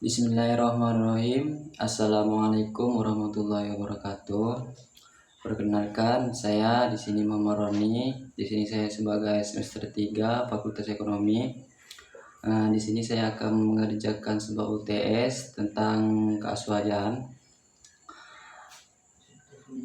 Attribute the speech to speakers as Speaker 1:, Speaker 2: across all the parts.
Speaker 1: Bismillahirrahmanirrahim. Assalamualaikum warahmatullahi wabarakatuh. Perkenalkan, saya di sini Muhammad Roni. Di sini saya sebagai semester 3 Fakultas Ekonomi. Di sini saya akan mengerjakan sebuah UTS tentang keaswajan.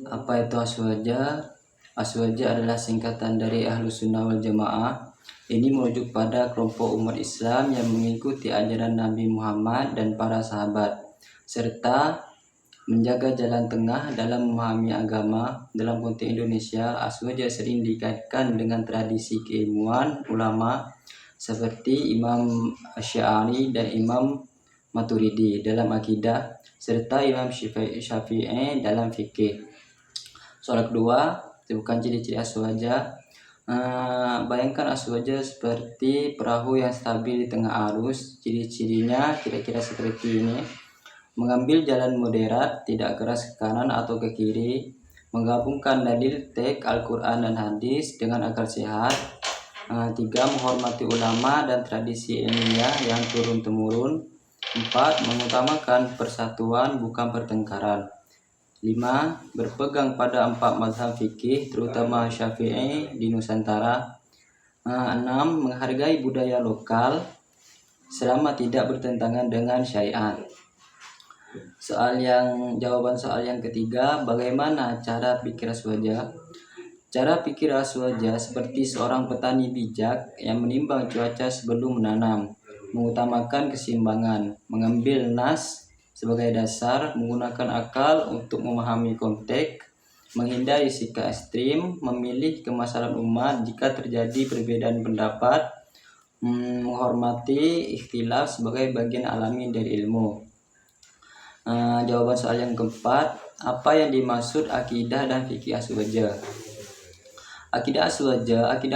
Speaker 1: Apa itu aswaja? Aswaja adalah singkatan dari Ahlus Sunnah wal Jamaah. Ini merujuk pada kelompok umat Islam yang mengikuti ajaran Nabi Muhammad dan para sahabat, serta menjaga jalan tengah dalam memahami agama. Dalam konteks Indonesia, aswaja sering dikaitkan dengan tradisi keilmuan ulama seperti Imam Asy'ari dan Imam Maturidi dalam akidah, serta Imam Syafi'i dalam fikih. Soal kedua, bukan ciri-ciri aswaja. Bayangkan aswaja seperti perahu yang stabil di tengah arus. Ciri-cirinya kira-kira seperti ini: mengambil jalan moderat, tidak keras ke kanan atau ke kiri, menggabungkan dalil teks Al-Quran dan hadis dengan akal sehat. 3. Menghormati ulama dan tradisi ilmiah yang turun-temurun. 4. Mengutamakan persatuan bukan pertengkaran. 5. Berpegang pada 4 mazhab fikih, terutama Syafi'i di Nusantara. 6. Menghargai budaya lokal selama tidak bertentangan dengan syariat. Jawaban soal yang ketiga, bagaimana cara pikir aswaja? Cara pikir aswaja seperti seorang petani bijak yang menimbang cuaca sebelum menanam, mengutamakan keseimbangan, mengambil nas sebagai dasar, menggunakan akal untuk memahami konteks, menghindari sikap ekstrim, memilih kemaslahatan umat jika terjadi perbedaan pendapat, menghormati ikhtilaf sebagai bagian alami dari ilmu. Jawaban soal yang keempat, apa yang dimaksud akidah dan fikih aswaja? Akidah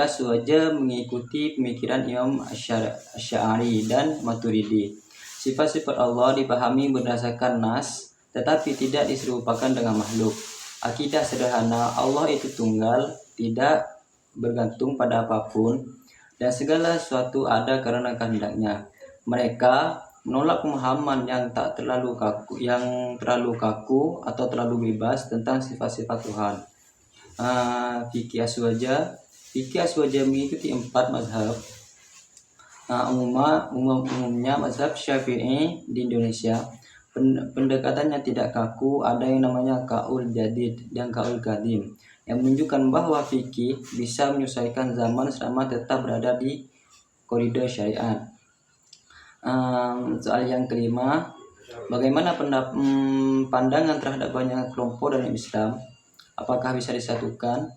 Speaker 1: aswaja mengikuti pemikiran Imam Asy'ari dan Maturidi. Sifat-sifat Allah dipahami berdasarkan nas, tetapi tidak diserupakan dengan makhluk. Akidah sederhana, Allah itu tunggal, tidak bergantung pada apapun, dan segala sesuatu ada karena kehendaknya. Mereka menolak pemahaman yang terlalu kaku atau terlalu bebas tentang sifat-sifat Tuhan. Fikih aswaja mengikuti 4 mazhab. Umumnya mazhab Syafi'i di Indonesia, pendekatannya tidak kaku, ada yang namanya kaul jadid dan kaul qadim, yang menunjukkan bahwa fikih bisa menyesuaikan zaman selama tetap berada di koridor syariat. Soal yang kelima, bagaimana pandangan terhadap banyak kelompok dalam Islam? Apakah bisa disatukan?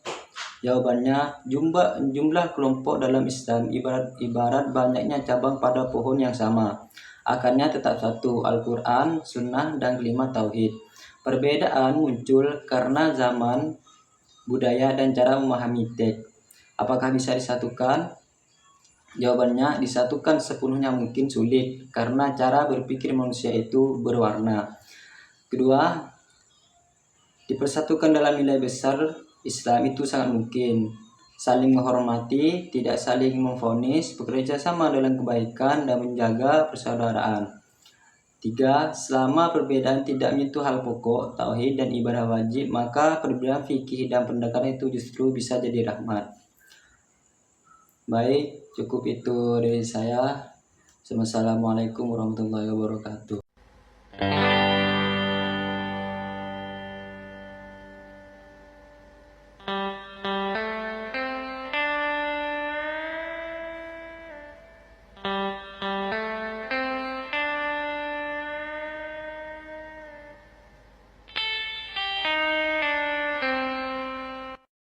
Speaker 1: Jawabannya, jumlah kelompok dalam Islam ibarat banyaknya cabang pada pohon yang sama. Akarnya tetap satu, Al-Quran, Sunnah, dan kelima Tauhid. Perbedaan muncul karena zaman, budaya, dan cara memahami teks. Apakah bisa disatukan? Jawabannya, disatukan sepenuhnya mungkin sulit karena cara berpikir manusia itu berwarna. Kedua, dipersatukan dalam nilai besar Islam itu sangat mungkin. Saling menghormati, tidak saling memvonis, bekerja sama dalam kebaikan dan menjaga persaudaraan. 3. Selama perbedaan tidak menyentuh hal pokok, tauhid dan ibadah wajib, maka perbedaan fikih dan pendekatan itu justru bisa jadi rahmat. Baik, cukup itu dari saya. Wassalamualaikum warahmatullahi wabarakatuh.